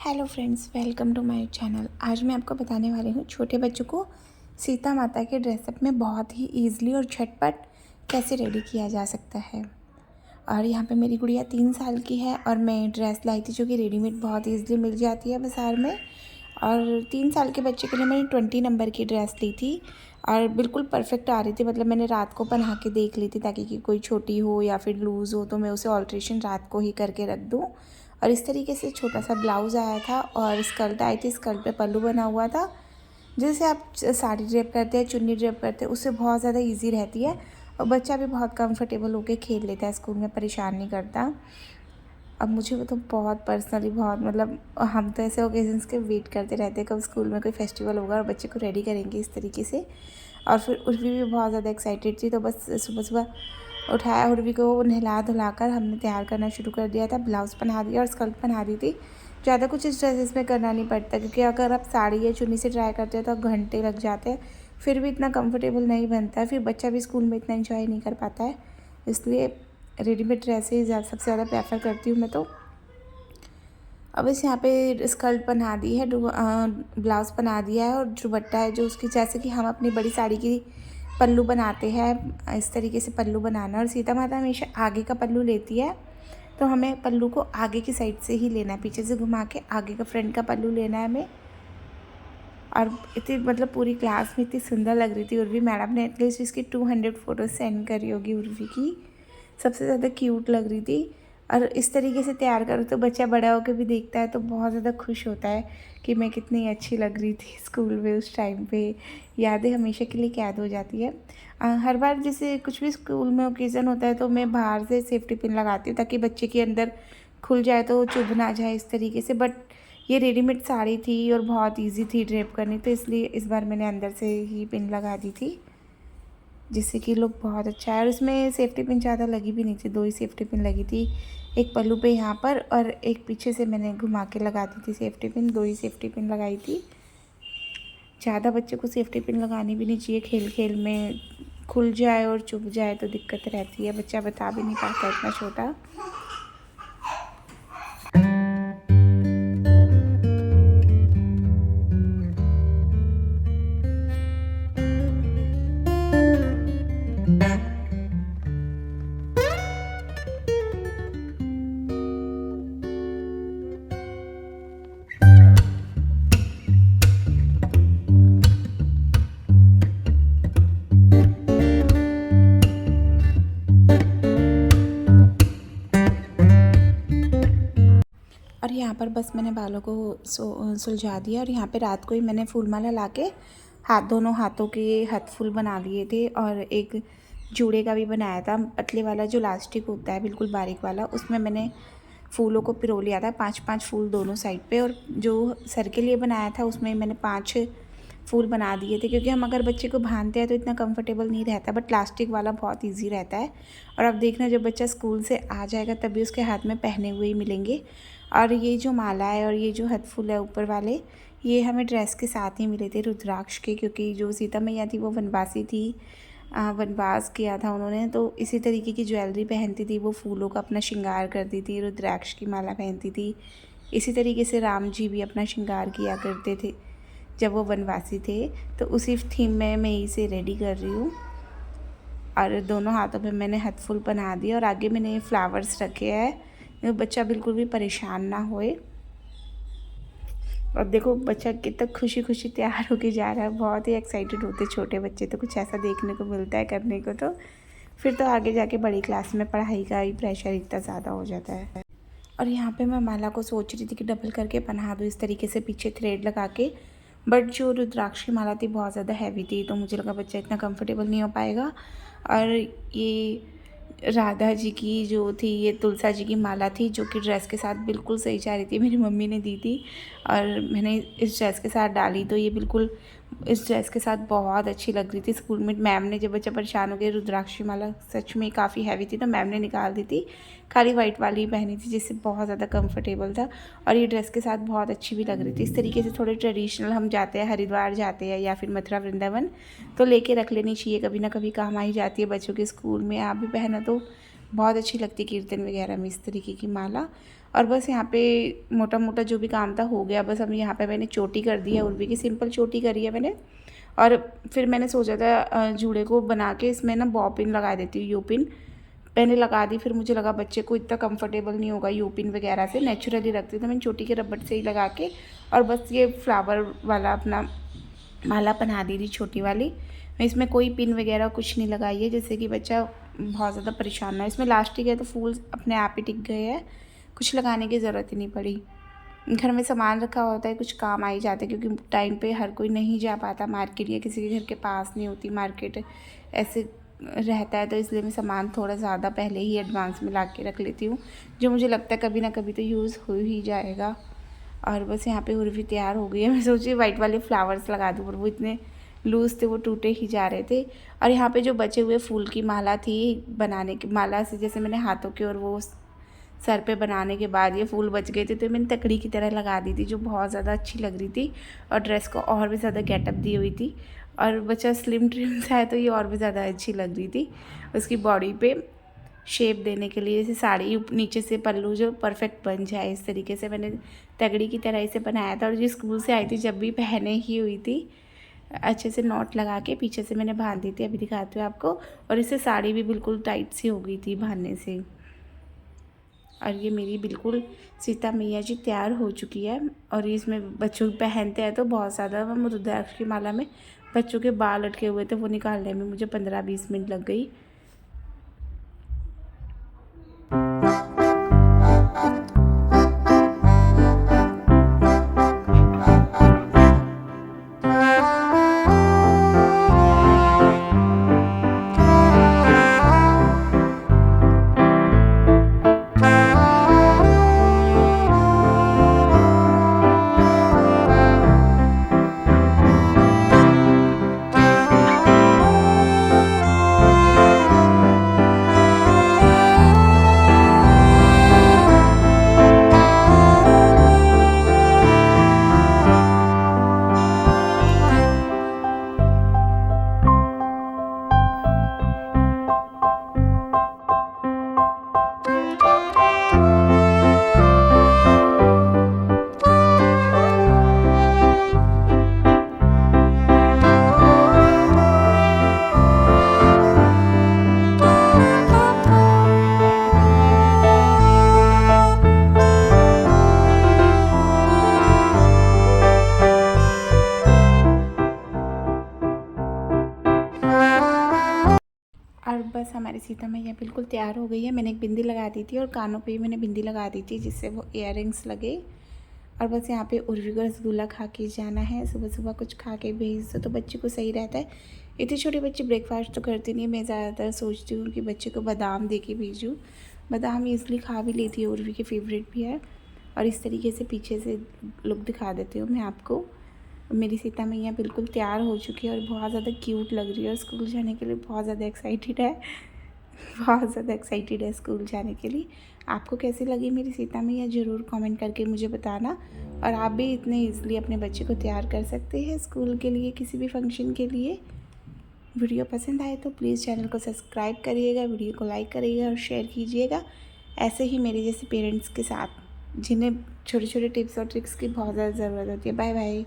Hello friends, welcome to my channel. आज मैं आपको बताने वाली हूँ छोटे बच्चों को सीता माता के ड्रेसअप में बहुत ही ईजिली और झटपट कैसे रेडी किया जा सकता है। और यहाँ पे मेरी गुड़िया 3 साल की है और मैं ड्रेस लाई थी जो कि रेडीमेड बहुत ईजिली मिल जाती है बाज़ार में। और 3 साल के बच्चे के लिए मैंने 20 नंबर की ड्रेस ली थी और बिल्कुल परफेक्ट आ रही थी। मतलब मैंने रात को पहना के देख ली थी ताकि कि कोई छोटी हो या फिर लूज़ हो तो मैं उसे ऑल्ट्रेशन रात को ही करके रख दूँ। और इस तरीके से छोटा सा ब्लाउज़ आया था और स्कर्ट आई थी। स्कर्ट पे पल्लू बना हुआ था। जैसे आप साड़ी ड्रेप करते हैं, चुन्नी ड्रेप करते हैं, उससे बहुत ज़्यादा इजी रहती है और बच्चा भी बहुत कंफर्टेबल होकर खेल लेता है, स्कूल में परेशान नहीं करता। अब मुझे वो तो बहुत पर्सनली बहुत मतलब हम तो ऐसे ओकेजन्स के वेट करते रहते हैं कब स्कूल में कोई फेस्टिवल होगा और बच्चे को रेडी करेंगे इस तरीके से। और फिर उर्वी भी बहुत ज़्यादा एक्साइटेड थी, तो बस सुबह सुबह उठाया उर्वी को, नहला धुलाकर हमने तैयार करना शुरू कर दिया था। ब्लाउज़ पहना दिया और स्कर्ट पहना दी थी। ज़्यादा कुछ इस ड्रेसेस में करना नहीं पड़ता क्योंकि अगर आप साड़ी या चुन्नी से ट्राई करते हैं तो घंटे लग जाते हैं, फिर भी इतना कंफर्टेबल नहीं बनता है, फिर बच्चा भी स्कूल में इतना एंजॉय नहीं कर पाता है। इसलिए रेडीमेड ड्रेसेस सबसे ज़्यादा प्रेफर करती हूँ मैं तो। अब इस यहाँ पे स्कर्ट बना दी है, ब्लाउज़ बना दिया है और दुपट्टा है जो उसकी, जैसे कि हम अपनी बड़ी साड़ी की पल्लू बनाते हैं इस तरीके से पल्लू बनाना। और सीता माता हमेशा आगे का पल्लू लेती है, तो हमें पल्लू को आगे की साइड से ही लेना है, पीछे से घुमा के आगे का फ्रंट का पल्लू लेना है हमें। और इतनी मतलब पूरी क्लास में इतनी सुंदर लग रही थी उर्वी। मैडम ने एटलीस्ट इसकी 200 फ़ोटोज़ सेंड करी होगी उर्वी की। सबसे ज़्यादा क्यूट लग रही थी। और इस तरीके से तैयार करो तो बच्चा बड़ा होकर भी देखता है तो बहुत ज़्यादा खुश होता है कि मैं कितनी अच्छी लग रही थी स्कूल में उस टाइम पे। यादें हमेशा के लिए कैद हो जाती है। हर बार जैसे कुछ भी स्कूल में ओकेज़न होता है तो मैं बाहर से सेफ्टी पिन लगाती हूँ ताकि बच्चे के अंदर खुल जाए तो चुभ ना जाए इस तरीके से। बट ये रेडीमेड साड़ी थी और बहुत इजी थी ड्रेप करनी, तो इसलिए इस बार मैंने अंदर से ही पिन लगा दी थी जिससे कि लुक बहुत अच्छा है। और इसमें सेफ्टी पिन ज़्यादा लगी भी नहीं थी, 2 ही सेफ्टी पिन लगी थी, एक पल्लू पे यहाँ पर और एक पीछे से मैंने घुमा के लगा दी थी सेफ्टी पिन। 2 ही सेफ्टी पिन लगाई थी। ज़्यादा बच्चे को सेफ्टी पिन लगानी भी नहीं चाहिए, खेल खेल में खुल जाए और चुभ जाए तो दिक्कत रहती है, बच्चा बता भी नहीं पाता इतना छोटा। और यहाँ पर बस मैंने बालों को सुलझा दिया और यहाँ पे रात को ही मैंने फूलमाला लाके दोनों हाथों के हाथ फूल बना लिए थे और एक जूड़े का भी बनाया था, पतले वाला जो लास्टिक होता है बिल्कुल बारीक वाला, उसमें मैंने फूलों को पिरो लिया था, 5-5 फूल दोनों साइड पे। और जो सर के लिए बनाया था उसमें मैंने 5 फूल बना दिए थे क्योंकि हम अगर बच्चे को बांधते हैं तो इतना कंफर्टेबल नहीं रहता, बट प्लास्टिक वाला बहुत ईजी रहता है। और अब देखना जब बच्चा स्कूल से आ जाएगा तभी उसके हाथ में पहने हुए ही मिलेंगे। और ये जो माला है और ये जो हथ फूल है ऊपर वाले, ये हमें ड्रेस के साथ ही मिले थे रुद्राक्ष के, क्योंकि जो सीता मैया थी वो वनवासी थी, वनवास किया था उन्होंने, तो इसी तरीके की ज्वेलरी पहनती थी वो, फूलों का अपना श्रृंगार करती थी, रुद्राक्ष की माला पहनती थी। इसी तरीके से राम जी भी अपना श्रृंगार किया करते थे जब वो वनवासी थे, तो उसी थीम में मैं इसे रेडी कर रही हूँ। और दोनों हाथों पे मैंने हाथ फूल बना दिए और आगे मैंने फ्लावर्स रखे हैं, बच्चा बिल्कुल भी परेशान ना होए। और देखो बच्चा कितना खुशी खुशी तैयार होके जा रहा है, बहुत ही एक्साइटेड होते छोटे बच्चे, तो कुछ ऐसा देखने को मिलता है करने को, तो फिर तो आगे जाके बड़ी क्लास में पढ़ाई का ही प्रेशर इतना ज़्यादा हो जाता है। और यहाँ पे मैं माला को सोच रही थी कि डबल करके पहना दूँ इस तरीके से पीछे थ्रेड लगा के, बट जो रुद्राक्ष की माला थी बहुत ज़्यादा हैवी थी तो मुझे लगा बच्चा इतना कंफर्टेबल नहीं हो पाएगा। और ये राधा जी की जो थी, ये तुलसा जी की माला थी जो कि ड्रेस के साथ बिल्कुल सही जा रही थी, मेरी मम्मी ने दी थी और मैंने इस ड्रेस के साथ डाली, तो ये बिल्कुल इस ड्रेस के साथ बहुत अच्छी लग रही थी। स्कूल में मैम ने, जब बच्चा परेशान हो गया, रुद्राक्षी माला सच में काफ़ी हैवी थी तो मैम ने निकाल दी थी, खाली वाइट वाली ही पहनी थी जिससे बहुत ज़्यादा कंफर्टेबल था और ये ड्रेस के साथ बहुत अच्छी भी लग रही थी। इस तरीके से थोड़े ट्रेडिशनल हम जाते हैं, हरिद्वार जाते हैं या फिर मथुरा वृंदावन, तो लेके रख लेनी चाहिए, कभी ना कभी काम आ ही जाती है बच्चों के स्कूल में। आप भी पहना तो बहुत अच्छी लगती है कीर्तन वगैरह में इस तरीके की माला। और बस यहाँ पे मोटा मोटा जो भी काम था हो गया। बस अब यहाँ पे मैंने चोटी कर दी है, उर्वी की सिंपल चोटी करी है मैंने। और फिर मैंने सोचा था जूड़े को बना के इसमें ना बॉब पिन लगा देती हूँ, यू पिन मैंने लगा दी। फिर मुझे लगा बच्चे को इतना कंफर्टेबल नहीं होगा यू पिन वगैरह से, नेचुरली रखती तो मैंने चोटी के रबड़ से ही लगा के और बस ये फ्लावर वाला अपना माला बना दी थी छोटी वाली। मैं इसमें कोई पिन वगैरह कुछ नहीं लगाई है, जिससे कि बच्चा बहुत ज़्यादा परेशान ना हो। इसमें लास्टिक है तो फूल अपने आप ही टिक गए हैं, कुछ लगाने की ज़रूरत ही नहीं पड़ी। घर में सामान रखा होता है, कुछ काम आ ही जाते हैं, क्योंकि टाइम पे हर कोई नहीं जा पाता मार्केट, या किसी के घर के पास नहीं होती मार्केट ऐसे रहता है, तो इसलिए मैं सामान थोड़ा ज़्यादा पहले ही एडवांस में ला के रख लेती हूँ, जो मुझे लगता है कभी ना कभी तो यूज़ हो ही जाएगा। और बस यहाँ पे उर्वी तैयार हो गई है। मैं सोची वाइट वाले फ्लावर्स लगा दूँ, पर वो इतने लूज़ थे वो टूटे ही जा रहे थे। और यहाँ पे जो बचे हुए फूल की माला थी बनाने की, माला से जैसे मैंने हाथों के और वो सर पे बनाने के बाद ये फूल बच गए थे, तो मैंने तकड़ी की तरह लगा दी थी, जो बहुत ज़्यादा अच्छी लग रही थी और ड्रेस को और भी ज़्यादा गेटअप दी हुई थी। और बच्चा स्लिम ट्रिम सा है तो ये और भी ज़्यादा अच्छी लग रही थी। उसकी बॉडी पे शेप देने के लिए जैसे साड़ी नीचे से पल्लू जो परफेक्ट बन जाए, इस तरीके से मैंने तगड़ी की तरह इसे बनाया था। और जो स्कूल से आई थी जब भी पहने ही हुई थी, अच्छे से नॉट लगा के पीछे से मैंने बांध दी थी, अभी दिखाती हूँ आपको। और इससे साड़ी भी बिल्कुल टाइट सी हो गई थी बांधने से। और ये मेरी बिल्कुल सीता मैया जी तैयार हो चुकी है। और इसमें बच्चों पहनते हैं तो बहुत ज़्यादा, रुद्राक्ष की माला में बच्चों के बाल अटके हुए थे, वो निकालने में मुझे 15-20 मिनट लग गई। और बस हमारी सीता मैया बिल्कुल तैयार हो गई है। मैंने एक बिंदी लगा दी थी और कानों पे भी मैंने बिंदी लगा दी थी, जिससे वो इयररिंग्स लगे। और बस यहाँ पे उर्वी को रसगुल्ला खा के जाना है, सुबह सुबह कुछ खा के भेज दो तो बच्चे को सही रहता है। इतने छोटे बच्चे ब्रेकफास्ट तो करते नहीं, मैं ज़्यादातर सोचती हूँ कि बच्चे को बादाम दे के भेजूँ। बादाम ईज़िली खा भी लेती है, उर्वी की फेवरेट भी है। और इस तरीके से पीछे से लुक दिखा देती हूँ मैं आपको। मेरी सीता मैया बिल्कुल तैयार हो चुकी है और बहुत ज़्यादा क्यूट लग रही है, और स्कूल जाने के लिए बहुत ज़्यादा एक्साइटेड है। बहुत ज़्यादा एक्साइटेड है स्कूल जाने के लिए। आपको कैसी लगी मेरी सीता मैया ज़रूर कमेंट करके मुझे बताना। और आप भी इतने ईज़िली अपने बच्चे को तैयार कर सकते हैं स्कूल के लिए, किसी भी फंक्शन के लिए। वीडियो पसंद आए तो प्लीज़ चैनल को सब्सक्राइब करिएगा, वीडियो को लाइक करिएगा और शेयर कीजिएगा, ऐसे ही मेरे जैसे पेरेंट्स के साथ जिन्हें छोटे छोटे टिप्स और ट्रिक्स की बहुत ज़्यादा ज़रूरत होती है। Bye bye.